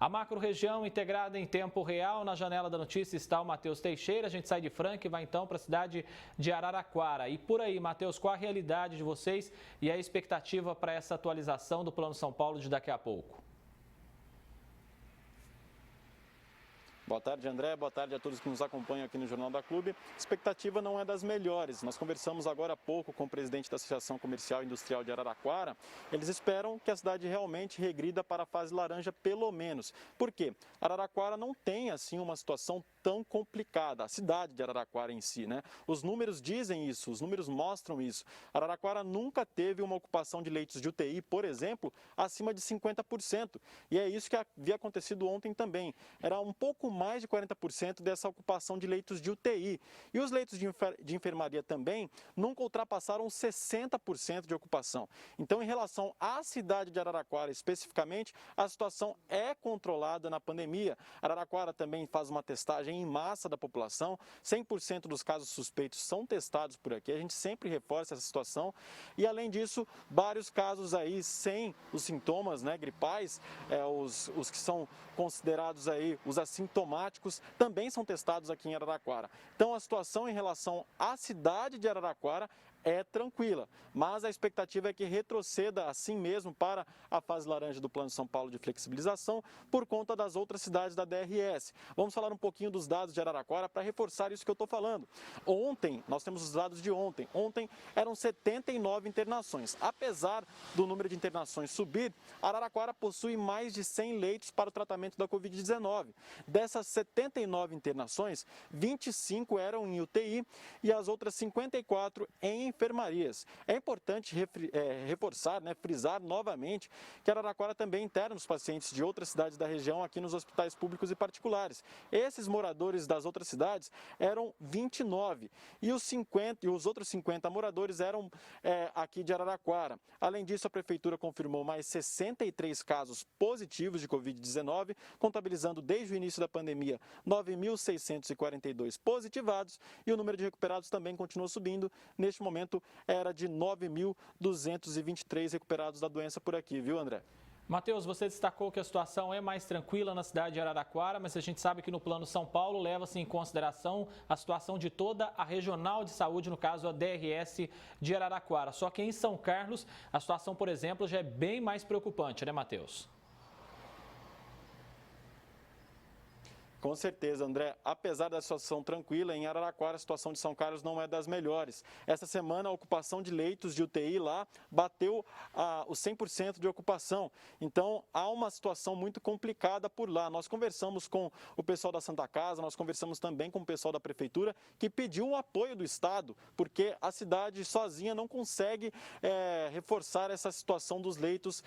A macro-região integrada em tempo real, na janela da notícia está o Matheus Teixeira. A gente sai de Franca e vai então para a cidade de Araraquara. E por aí, Matheus, qual a realidade de vocês e a expectativa para essa atualização do Plano São Paulo de daqui a pouco? Boa tarde, André. Boa tarde a todos que nos acompanham aqui no Jornal da Clube. A expectativa não é das melhores. Nós conversamos agora há pouco com o presidente da Associação Comercial e Industrial de Araraquara. Eles esperam que a cidade realmente regrida para a fase laranja, pelo menos. Por quê? Araraquara não tem, assim, uma situação tão complicada, a cidade de Araraquara em si, né? Os números dizem isso, os números mostram isso. Araraquara nunca teve uma ocupação de leitos de UTI, por exemplo, acima de 50%. E é isso que havia acontecido ontem também. Era um pouco mais de 40% dessa ocupação de leitos de UTI. E os leitos de enfermaria também nunca ultrapassaram 60% de ocupação. Então, em relação à cidade de Araraquara especificamente, a situação é controlada na pandemia. Araraquara também faz uma testagem em massa da população, 100% dos casos suspeitos são testados por aqui, a gente sempre reforça essa situação e além disso, vários casos aí sem os sintomas, né, gripais, os que são considerados aí os assintomáticos, também são testados aqui em Araraquara. Então a situação em relação à cidade de Araraquara é tranquila, mas a expectativa é que retroceda assim mesmo para a fase laranja do Plano São Paulo de flexibilização por conta das outras cidades da DRS. Vamos falar um pouquinho dos dados de Araraquara para reforçar isso que eu estou falando. Ontem, nós temos os dados de ontem. Ontem eram 79 internações. Apesar do número de internações subir, Araraquara possui mais de 100 leitos para o tratamento da Covid-19. Dessas 79 internações, 25 eram em UTI e as outras 54 em enfermarias. É importante reforçar, frisar novamente que Araraquara também interna os pacientes de outras cidades da região aqui nos hospitais públicos e particulares. Esses moradores das outras cidades eram 29 e os outros 50 moradores eram aqui de Araraquara. Além disso, a prefeitura confirmou mais 63 casos positivos de Covid-19, contabilizando desde o início da pandemia 9.642 positivados e o número de recuperados também continua subindo. Neste momento era de 9.223 recuperados da doença por aqui, viu, André? Matheus, você destacou que a situação é mais tranquila na cidade de Araraquara, mas a gente sabe que no Plano São Paulo leva-se em consideração a situação de toda a regional de saúde, no caso a DRS de Araraquara. Só que em São Carlos, a situação, por exemplo, já é bem mais preocupante, né, Matheus? Com certeza, André. Apesar da situação tranquila, em Araraquara a situação de São Carlos não é das melhores. Essa semana a ocupação de leitos de UTI lá bateu os 100% de ocupação. Então há uma situação muito complicada por lá. Nós conversamos com o pessoal da Santa Casa, nós conversamos também com o pessoal da Prefeitura que pediu um apoio do Estado, porque a cidade sozinha não consegue reforçar essa situação dos leitos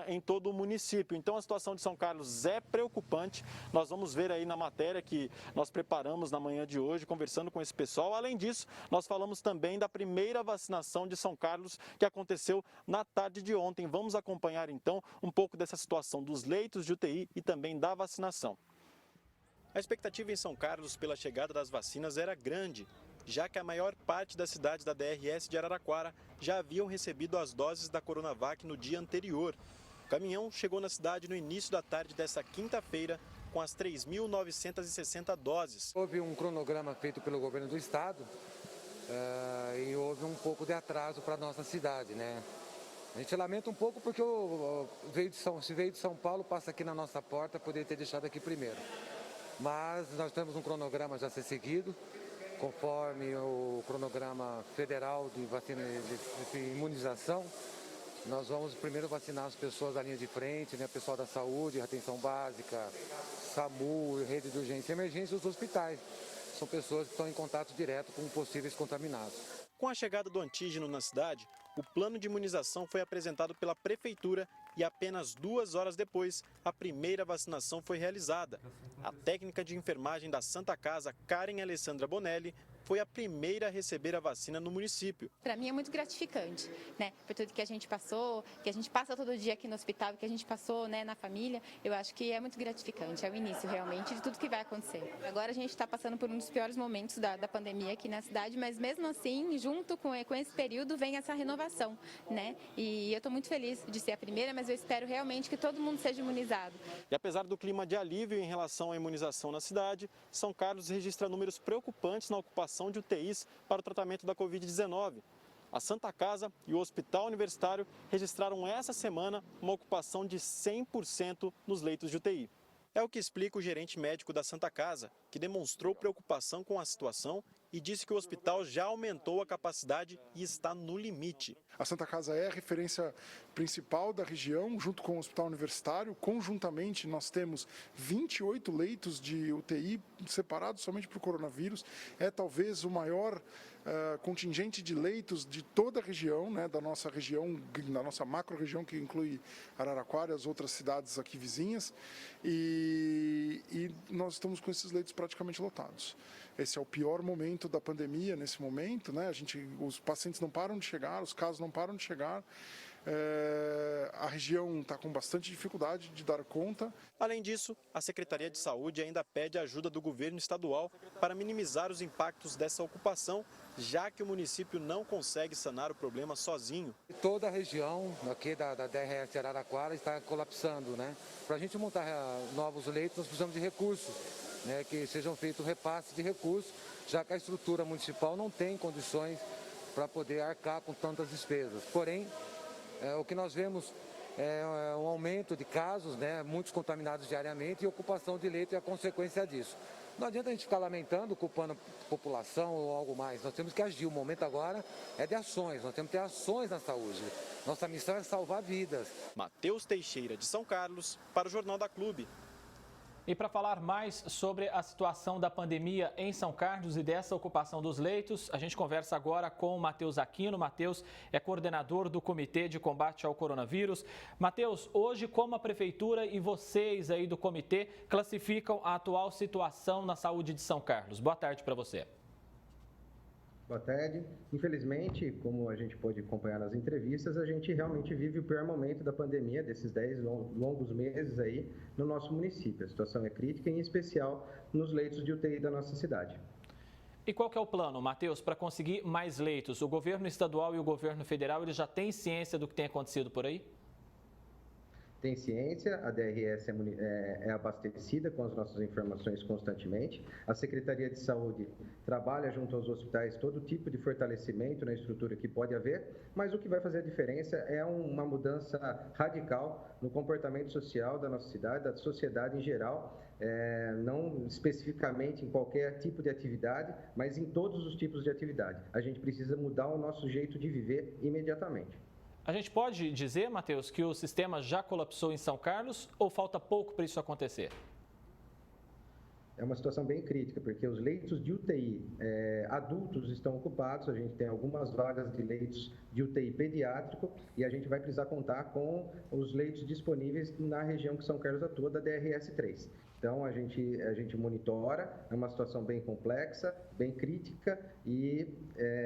em todo o município. Então a situação de São Carlos é preocupante. Nós vamos ver aí na matéria que nós preparamos na manhã de hoje, conversando com esse pessoal. Além disso, nós falamos também da primeira vacinação de São Carlos que aconteceu na tarde de ontem. Vamos acompanhar então um pouco dessa situação dos leitos de UTI e também da vacinação. A expectativa em São Carlos pela chegada das vacinas era grande, já que a maior parte das cidades da DRS de Araraquara já haviam recebido as doses da Coronavac no dia anterior. O caminhão chegou na cidade no início da tarde desta quinta-feira com as 3.960 doses. Houve um cronograma feito pelo governo do estado e houve um pouco de atraso para a nossa cidade, né? A gente lamenta um pouco porque se veio de São Paulo, passa aqui na nossa porta, poderia ter deixado aqui primeiro. Mas nós temos um cronograma já a ser seguido, conforme o cronograma federal de vacina de imunização. Nós vamos primeiro vacinar as pessoas da linha de frente, né? Pessoal da saúde, atenção básica, SAMU, rede de urgência e emergência e os hospitais. São pessoas que estão em contato direto com possíveis contaminados. Com a chegada do antígeno na cidade, o plano de imunização foi apresentado pela Prefeitura e apenas 2 horas depois, a primeira vacinação foi realizada. A técnica de enfermagem da Santa Casa, Karen Alessandra Bonelli, foi a primeira a receber a vacina no município. Para mim é muito gratificante, né? Por tudo que a gente passou, que a gente passa todo dia aqui no hospital, que a gente passou, né, na família, eu acho que é muito gratificante, é o início realmente de tudo que vai acontecer. Agora a gente está passando por um dos piores momentos da pandemia aqui na cidade, mas mesmo assim, junto com esse período, vem essa renovação, né? E eu estou muito feliz de ser a primeira, mas eu espero realmente que todo mundo seja imunizado. E apesar do clima de alívio em relação à imunização na cidade, São Carlos registra números preocupantes na ocupação de UTIs para o tratamento da Covid-19. A Santa Casa e o Hospital Universitário registraram essa semana uma ocupação de 100% nos leitos de UTI. É o que explica o gerente médico da Santa Casa, que demonstrou preocupação com a situação e disse que o hospital já aumentou a capacidade e está no limite. A Santa Casa é a referência principal da região, junto com o Hospital Universitário. Conjuntamente, nós temos 28 leitos de UTI separados somente para o coronavírus. É talvez o maior contingente de leitos de toda a região, né, da nossa região, da nossa macro-região, que inclui Araraquara e as outras cidades aqui vizinhas. E nós estamos com esses leitos praticamente lotados. Esse é o pior momento da pandemia nesse momento, né? Os pacientes não param de chegar, os casos não param de chegar. A região está com bastante dificuldade de dar conta. Além disso, a Secretaria de Saúde ainda pede ajuda do governo estadual para minimizar os impactos dessa ocupação, já que o município não consegue sanar o problema sozinho. Toda a região aqui da DRS Araraquara está colapsando, né? Para a gente montar novos leitos, nós precisamos de recursos, né? Que sejam feitos repasses de recursos, já que a estrutura municipal não tem condições para poder arcar com tantas despesas. Porém, o que nós vemos é um aumento de casos, né, muitos contaminados diariamente, e ocupação de leito é a consequência disso. Não adianta a gente ficar lamentando, culpando a população ou algo mais. Nós temos que agir. O momento agora é de ações. Nós temos que ter ações na saúde. Nossa missão é salvar vidas. Matheus Teixeira, de São Carlos, para o Jornal da Clube. E para falar mais sobre a situação da pandemia em São Carlos e dessa ocupação dos leitos, a gente conversa agora com o Matheus Aquino. Matheus é coordenador do Comitê de Combate ao Coronavírus. Matheus, hoje como a Prefeitura e vocês aí do comitê classificam a atual situação na saúde de São Carlos? Boa tarde para você. Boa tarde. Infelizmente, como a gente pôde acompanhar nas entrevistas, a gente realmente vive o pior momento da pandemia, desses 10 longos meses aí no nosso município. A situação é crítica, em especial nos leitos de UTI da nossa cidade. E qual que é o plano, Matheus, para conseguir mais leitos? O governo estadual e o governo federal, eles já têm ciência do que tem acontecido por aí? Tem ciência, a DRS é abastecida com as nossas informações constantemente. A Secretaria de Saúde trabalha junto aos hospitais todo tipo de fortalecimento na estrutura que pode haver, mas o que vai fazer a diferença é uma mudança radical no comportamento social da nossa cidade, da sociedade em geral, não especificamente em qualquer tipo de atividade, mas em todos os tipos de atividade. A gente precisa mudar o nosso jeito de viver imediatamente. A gente pode dizer, Matheus, que o sistema já colapsou em São Carlos ou falta pouco para isso acontecer? É uma situação bem crítica, porque os leitos de UTI adultos estão ocupados, a gente tem algumas vagas de leitos de UTI pediátrico e a gente vai precisar contar com os leitos disponíveis na região que São Carlos atua, da DRS-3. Então, a gente monitora, é uma situação bem complexa, bem crítica e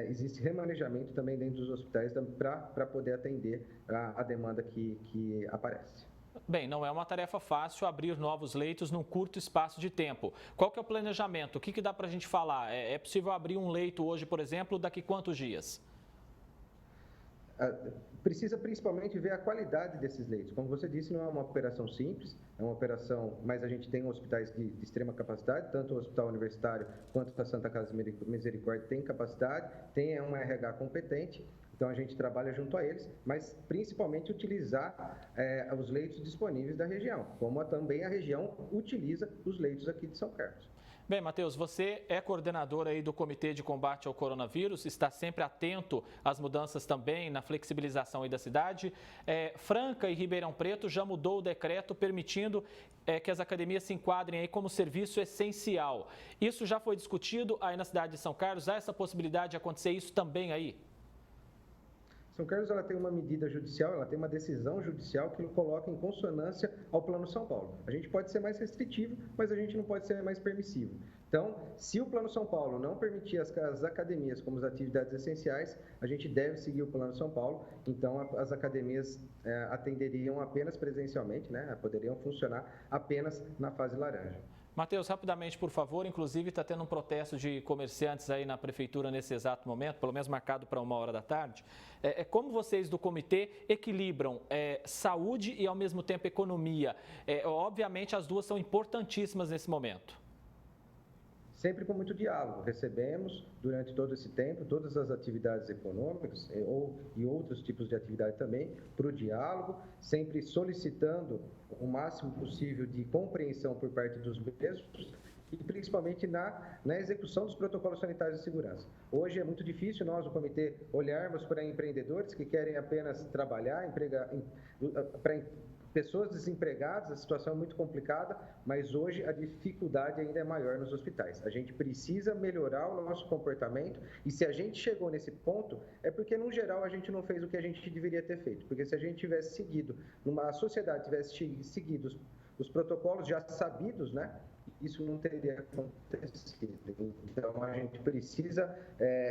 existe remanejamento também dentro dos hospitais para poder atender a demanda que aparece. Bem, não é uma tarefa fácil abrir novos leitos num curto espaço de tempo. Qual que é o planejamento? O que dá para a gente falar? É possível abrir um leito hoje, por exemplo, daqui quantos dias? Precisa principalmente ver a qualidade desses leitos. Como você disse, não é uma operação simples, é uma operação, mas a gente tem hospitais de extrema capacidade, tanto o Hospital Universitário quanto a Santa Casa Misericórdia tem capacidade, tem um RH competente, então a gente trabalha junto a eles, mas principalmente utilizar os leitos disponíveis da região, como também a região utiliza os leitos aqui de São Carlos. Bem, Matheus, você é coordenador aí do Comitê de Combate ao Coronavírus, está sempre atento às mudanças também na flexibilização aí da cidade. Franca e Ribeirão Preto já mudou o decreto permitindo que as academias se enquadrem aí como serviço essencial. Isso já foi discutido aí na cidade de São Carlos? Há essa possibilidade de acontecer isso também aí? São Carlos ela tem uma medida judicial, ela tem uma decisão judicial que coloca em consonância ao Plano São Paulo. A gente pode ser mais restritivo, mas a gente não pode ser mais permissivo. Então, se o Plano São Paulo não permitir as academias como as atividades essenciais, a gente deve seguir o Plano São Paulo. Então, as academias atenderiam apenas presencialmente, né? Poderiam funcionar apenas na fase laranja. Matheus, rapidamente, por favor, inclusive está tendo um protesto de comerciantes aí na prefeitura nesse exato momento, pelo menos marcado para 13h. Como vocês do comitê equilibram saúde e ao mesmo tempo economia? Obviamente as duas são importantíssimas nesse momento. Sempre com muito diálogo. Recebemos, durante todo esse tempo, todas as atividades econômicas e outros tipos de atividade também, para o diálogo, sempre solicitando o máximo possível de compreensão por parte dos mesmos e principalmente na execução dos protocolos sanitários de segurança. Hoje é muito difícil nós, o comitê, olharmos para empreendedores que querem apenas trabalhar, para pessoas desempregadas, a situação é muito complicada, mas hoje a dificuldade ainda é maior nos hospitais. A gente precisa melhorar o nosso comportamento e se a gente chegou nesse ponto, é porque, no geral, a gente não fez o que a gente deveria ter feito. Porque se a gente tivesse seguido, a sociedade tivesse seguido os protocolos já sabidos, né? Isso não teria acontecido. Então, a gente precisa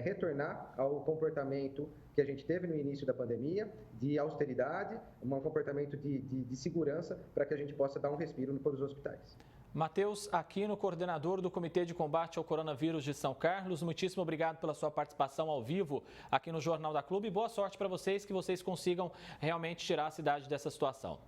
retornar ao comportamento que a gente teve no início da pandemia, de austeridade, um comportamento de segurança, para que a gente possa dar um respiro para os hospitais. Matheus Aquino, coordenador do Comitê de Combate ao Coronavírus de São Carlos, muitíssimo obrigado pela sua participação ao vivo aqui no Jornal da Clube. Boa sorte para vocês, que vocês consigam realmente tirar a cidade dessa situação.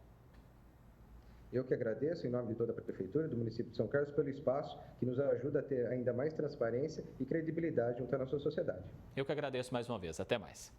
Eu que agradeço, em nome de toda a Prefeitura do município de São Carlos, pelo espaço que nos ajuda a ter ainda mais transparência e credibilidade junto à nossa sociedade. Eu que agradeço mais uma vez. Até mais.